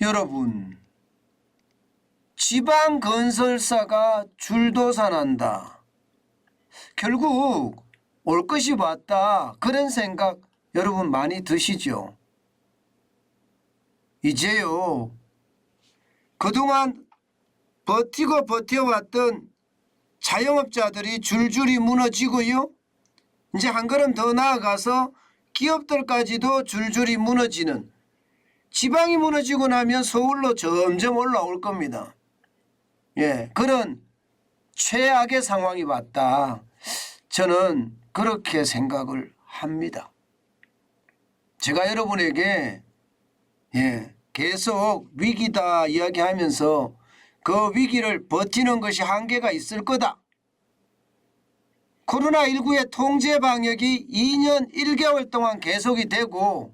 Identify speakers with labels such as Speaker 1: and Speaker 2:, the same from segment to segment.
Speaker 1: 여러분, 지방건설사가 줄도산한다. 결국 올 것이 왔다. 그런 생각 여러분 많이 드시죠? 이제요, 그동안 버티고 버텨왔던 자영업자들이 줄줄이 무너지고요, 이제 한 걸음 더 나아가서 기업들까지도 줄줄이 무너지는, 지방이 무너지고 나면 서울로 점점 올라올 겁니다. 그런 최악의 상황이 왔다. 저는 그렇게 생각을 합니다. 제가 여러분에게 계속 위기다 이야기하면서 그 위기를 버티는 것이 한계가 있을 거다. 코로나19의 통제 방역이 2년 1개월 동안 계속이 되고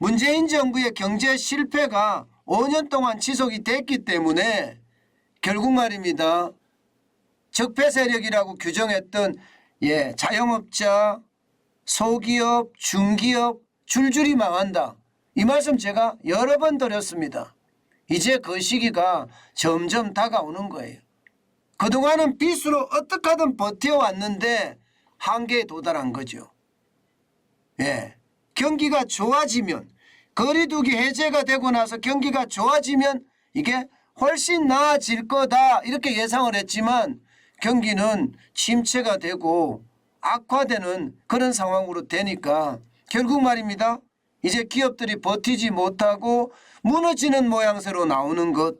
Speaker 1: 문재인 정부의 경제 실패가 5년 동안 지속이 됐기 때문에 결국 말입니다, 적폐 세력이라고 규정했던 자영업자, 소기업, 중기업 줄줄이 망한다. 이 말씀 제가 여러 번 드렸습니다. 이제 그 시기가 점점 다가오는 거예요. 그동안은 빚으로 어떻게 하든 버텨왔는데 한계에 도달한 거죠. 경기가 좋아지면, 거리두기 해제가 되고 나서 경기가 좋아지면 이게 훨씬 나아질 거다 이렇게 예상을 했지만 경기는 침체가 되고 악화되는 그런 상황으로 되니까 결국 말입니다, 이제 기업들이 버티지 못하고 무너지는 모양새로 나오는 것,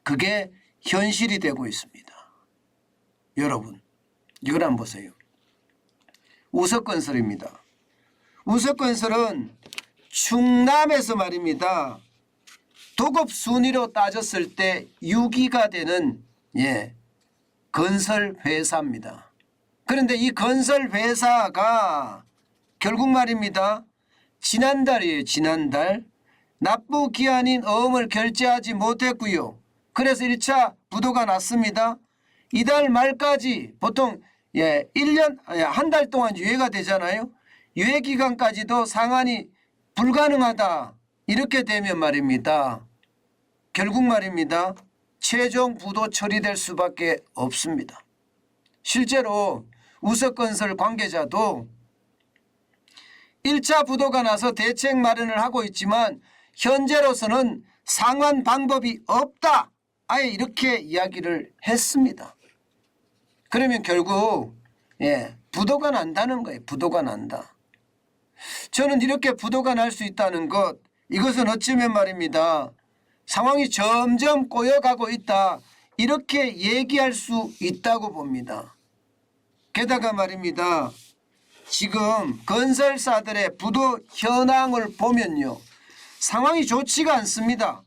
Speaker 1: 그게 현실이 되고 있습니다. 여러분, 이걸 한번 보세요. 우석건설입니다. 우석건설은 충남에서 말입니다, 도급 순위로 따졌을 때 6위가 되는 건설회사입니다. 그런데 이 건설회사가 결국 말입니다, 지난달이에요. 지난달 납부기한인 어음을 결제하지 못했고요. 그래서 1차 부도가 났습니다. 이달 말까지 보통 1년 한 달 동안 유예가 되잖아요. 유예 기간까지도 상환이 불가능하다. 이렇게 되면 말입니다, 결국 말입니다, 최종 부도 처리될 수밖에 없습니다. 실제로 우석건설 관계자도 1차 부도가 나서 대책 마련을 하고 있지만 현재로서는 상환 방법이 없다. 아예 이렇게 이야기를 했습니다. 그러면 결국 부도가 난다는 거예요. 부도가 난다. 저는 이렇게 부도가 날 수 있다는 것, 이것은 어쩌면 말입니다, 상황이 점점 꼬여가고 있다 이렇게 얘기할 수 있다고 봅니다. 게다가 말입니다, 지금 건설사들의 부도 현황을 보면요, 상황이 좋지가 않습니다.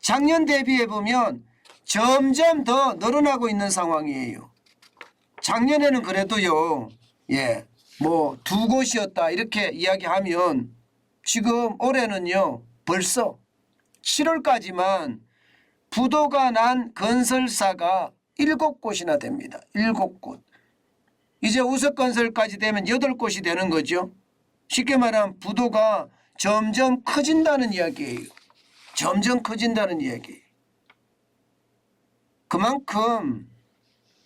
Speaker 1: 작년 대비해 보면 점점 더 늘어나고 있는 상황이에요. 작년에는 그래도요, 뭐 두 곳이었다 이렇게 이야기하면 지금 올해는요, 벌써 7월까지만 부도가 난 건설사가 7곳이나 됩니다. 7곳. 이제 우석건설까지 되면 8곳이 되는 거죠. 쉽게 말하면 부도가 점점 커진다는 이야기예요. 점점 커진다는 이야기예요. 그만큼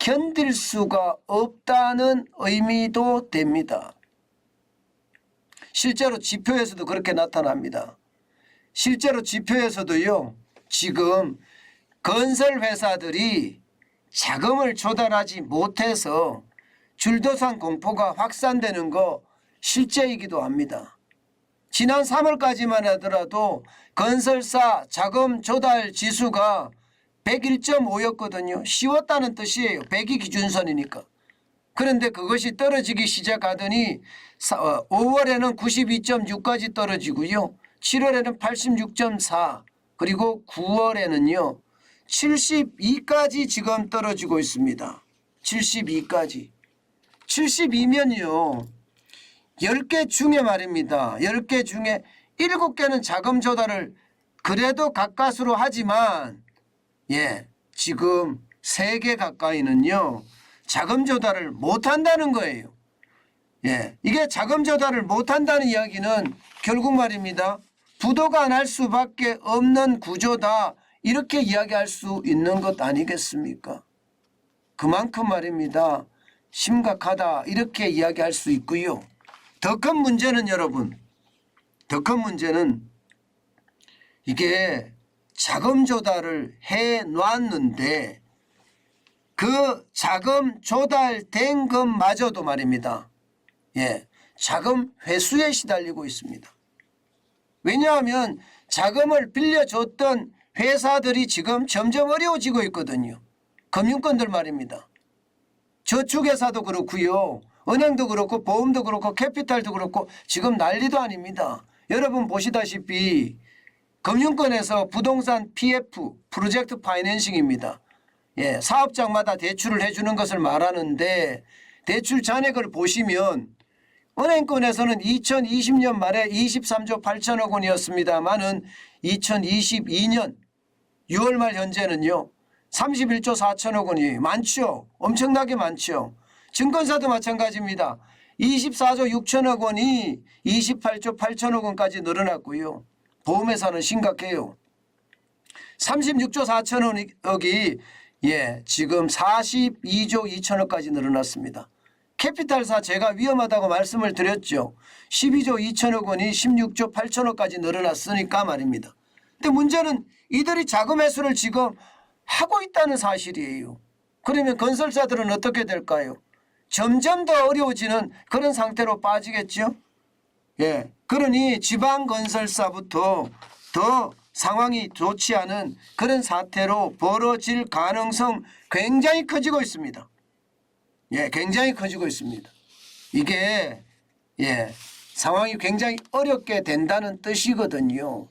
Speaker 1: 견딜 수가 없다는 의미도 됩니다. 실제로 지표에서도 그렇게 나타납니다. 실제로 지표에서도요, 지금 건설회사들이 자금을 조달하지 못해서 줄도산 공포가 확산되는 거 실제이기도 합니다. 지난 3월까지만 하더라도 건설사 자금 조달 지수가 101.5였거든요. 쉬웠다는 뜻이에요. 100이 기준선이니까. 그런데 그것이 떨어지기 시작하더니 5월에는 92.6까지 떨어지고요. 7월에는 86.4, 그리고 9월에는요 72까지 지금 떨어지고 있습니다. 72까지. 72면요 10개 중에 말입니다, 10개 중에 7개는 자금 조달을 그래도 가까스로 하지만 지금 3개 가까이는요 자금 조달을 못한다는 거예요. 이게 자금 조달을 못한다는 이야기는 결국 말입니다, 부도가 날 수밖에 없는 구조다 이렇게 이야기할 수 있는 것 아니겠습니까? 그만큼 말입니다. 심각하다 이렇게 이야기할 수 있고요. 더 큰 문제는 여러분, 더 큰 문제는 이게 자금 조달을 해놨는데 그 자금 조달된 것마저도 말입니다. 자금 회수에 시달리고 있습니다. 왜냐하면 자금을 빌려줬던 회사들이 지금 점점 어려워지고 있거든요. 금융권들 말입니다. 저축회사도 그렇고요. 은행도 그렇고 보험도 그렇고 캐피탈도 그렇고 지금 난리도 아닙니다. 여러분 보시다시피 금융권에서 부동산 PF 프로젝트 파이낸싱입니다. 사업장마다 대출을 해주는 것을 말하는데 대출 잔액을 보시면 은행권에서는 2020년 말에 23조 8천억 원이었습니다만은 2022년 6월 말 현재는요 31조 4천억 원이 많죠. 엄청나게 많죠. 증권사도 마찬가지입니다. 24조 6천억 원이 28조 8천억 원까지 늘어났고요. 보험회사는 심각해요. 36조 4천억이 지금 42조 2천억까지 늘어났습니다. 캐피탈사 제가 위험하다고 말씀을 드렸죠. 12조 2천억 원이 16조 8천억까지 늘어났으니까 말입니다. 근데 문제는 이들이 자금 회수를 지금 하고 있다는 사실이에요. 그러면 건설사들은 어떻게 될까요? 점점 더 어려워지는 그런 상태로 빠지겠죠. 그러니 지방건설사부터 더 상황이 좋지 않은 그런 사태로 벌어질 가능성 굉장히 커지고 있습니다. 굉장히 커지고 있습니다. 이게 상황이 굉장히 어렵게 된다는 뜻이거든요.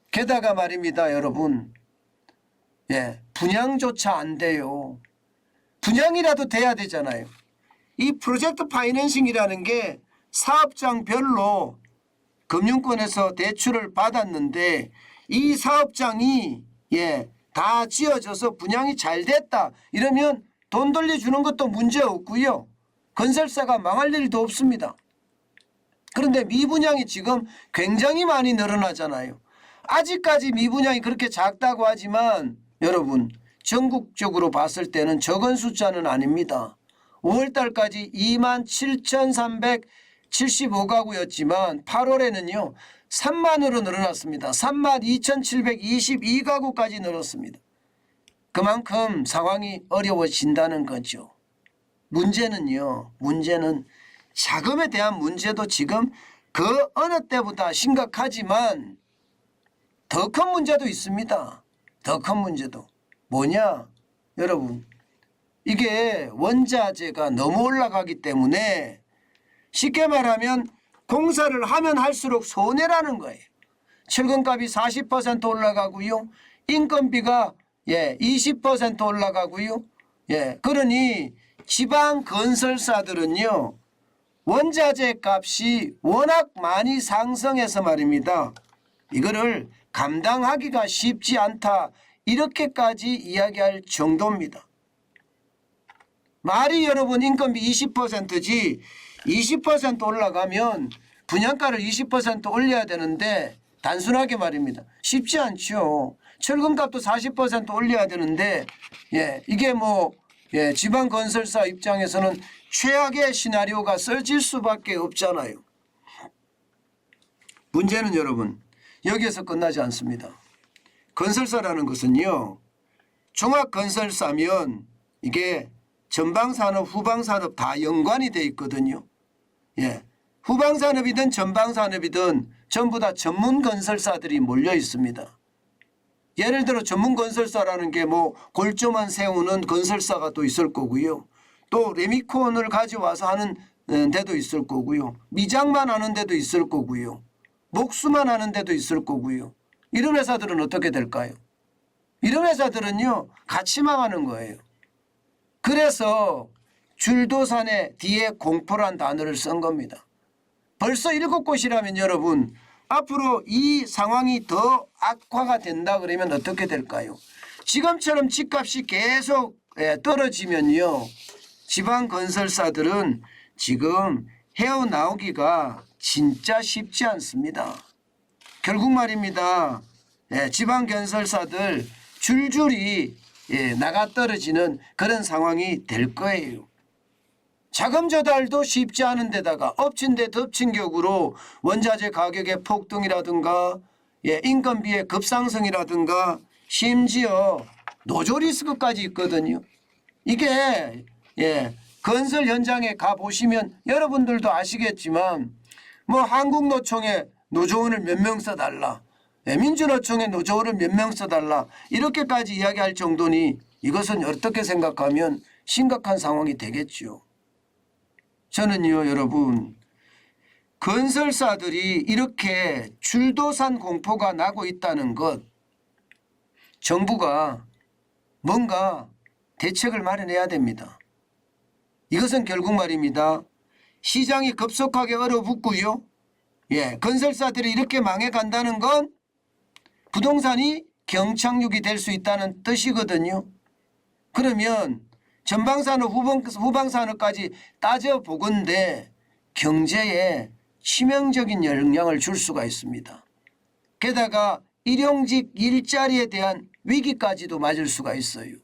Speaker 1: 게다가 말입니다, 여러분. 분양조차 안 돼요. 분양이라도 돼야 되잖아요. 이 프로젝트 파이낸싱이라는 게 사업장별로 금융권에서 대출을 받았는데 이 사업장이 다 지어져서 분양이 잘 됐다 이러면 돈 돌려주는 것도 문제 없고요. 건설사가 망할 일도 없습니다. 그런데 미분양이 지금 굉장히 많이 늘어나잖아요. 아직까지 미분양이 그렇게 작다고 하지만 여러분 전국적으로 봤을 때는 적은 숫자는 아닙니다. 5월달까지 27,375가구였지만 8월에는요 3만으로 늘어났습니다. 32,722가구까지 늘었습니다. 그만큼 상황이 어려워진다는 거죠. 문제는요. 문제는 자금에 대한 문제도 지금 그 어느 때보다 심각하지만 더 큰 문제도 있습니다. 더 큰 문제도. 뭐냐? 여러분 이게 원자재가 너무 올라가기 때문에 쉽게 말하면 공사를 하면 할수록 손해라는 거예요. 철근값이 40% 올라가고요. 인건비가 20% 올라가고요. 그러니 지방 건설사들은요. 원자재 값이 워낙 많이 상승해서 말입니다. 이거를 감당하기가 쉽지 않다. 이렇게까지 이야기할 정도입니다. 말이 여러분 인건비 20%지 20% 올라가면 분양가를 20% 올려야 되는데 단순하게 말입니다. 쉽지 않죠. 철근값도 40% 올려야 되는데 이게 지방건설사 입장에서는 최악의 시나리오가 써질 수밖에 없잖아요. 문제는 여러분 여기에서 끝나지 않습니다. 건설사라는 것은요. 종합건설사면 이게 전방산업 후방산업 다 연관이 돼 있거든요. 후방산업이든 전방산업이든 전부 다 전문건설사들이 몰려 있습니다. 예를 들어 전문건설사라는 게 골조만 세우는 건설사가 또 있을 거고요. 또 레미콘을 가져와서 하는 데도 있을 거고요. 미장만 하는 데도 있을 거고요. 목수만 하는 데도 있을 거고요. 이런 회사들은 어떻게 될까요? 이런 회사들은요. 같이 망하는 거예요. 그래서 줄도산에 뒤에 공포란 단어를 쓴 겁니다. 벌써 7곳이라면 여러분 앞으로 이 상황이 더 악화가 된다 그러면 어떻게 될까요? 지금처럼 집값이 계속 떨어지면요. 지방건설사들은 지금 헤어나오기가 진짜 쉽지 않습니다. 결국 말입니다. 지방 건설사들 줄줄이 나가 떨어지는 그런 상황이 될 거예요. 자금 조달도 쉽지 않은 데다가 엎친 데 덮친 격으로 원자재 가격의 폭등이라든가 인건비의 급상승이라든가 심지어 노조 리스크까지 있거든요. 이게 건설 현장에 가보시면 여러분들도 아시겠지만 뭐 한국노총에 노조원을 몇 명 써달라, 민주노총에 노조원을 몇 명 써달라 이렇게까지 이야기할 정도니 이것은 어떻게 생각하면 심각한 상황이 되겠죠. 저는요 여러분, 건설사들이 이렇게 줄도산 공포가 나고 있다는 것, 정부가 뭔가 대책을 마련해야 됩니다. 이것은 결국 말입니다. 시장이 급속하게 얼어붙고요. 건설사들이 이렇게 망해간다는 건 부동산이 경착륙이 될 수 있다는 뜻이거든요. 그러면 전방산업 후방산업까지 따져보건대 경제에 치명적인 영향을 줄 수가 있습니다. 게다가 일용직 일자리에 대한 위기까지도 맞을 수가 있어요.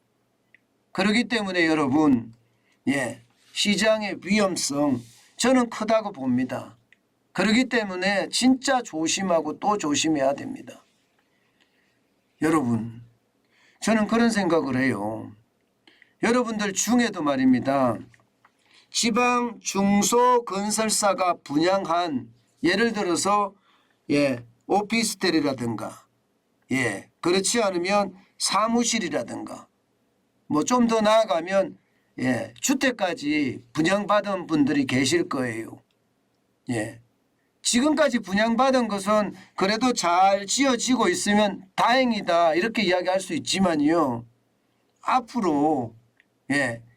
Speaker 1: 그렇기 때문에 여러분, 시장의 위험성 저는 크다고 봅니다. 그렇기 때문에 진짜 조심하고 또 조심해야 됩니다. 여러분, 저는 그런 생각을 해요. 여러분들 중에도 말입니다. 지방 중소건설사가 분양한 예를 들어서 오피스텔이라든가 그렇지 않으면 사무실이라든가 뭐 좀 더 나아가면 주택까지 분양받은 분들이 계실 거예요. 지금까지 분양받은 것은 그래도 잘 지어지고 있으면 다행이다 이렇게 이야기할 수 있지만요. 앞으로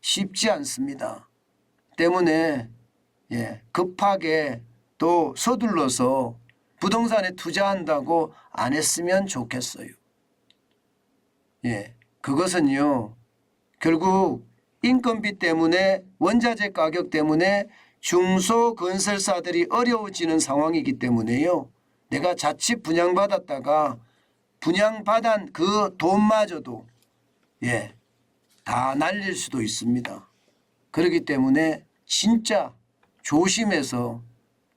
Speaker 1: 쉽지 않습니다. 때문에 급하게 또 서둘러서 부동산에 투자한다고 안 했으면 좋겠어요. 그것은요 결국 인건비 때문에 원자재 가격 때문에 중소건설사들이 어려워지는 상황이기 때문에요. 내가 자칫 분양받았다가 분양받은 그 돈마저도 다 날릴 수도 있습니다. 그렇기 때문에 진짜 조심해서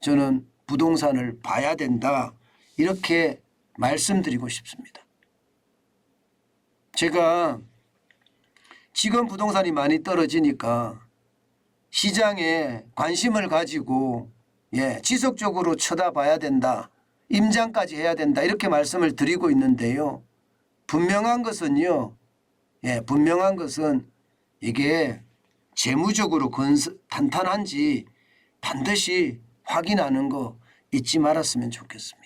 Speaker 1: 저는 부동산을 봐야 된다 이렇게 말씀드리고 싶습니다. 제가 지금 부동산이 많이 떨어지니까 시장에 관심을 가지고 지속적으로 쳐다봐야 된다, 임장까지 해야 된다 이렇게 말씀을 드리고 있는데요. 분명한 것은요. 분명한 것은 이게 재무적으로 탄탄한지 반드시 확인하는 거 잊지 말았으면 좋겠습니다.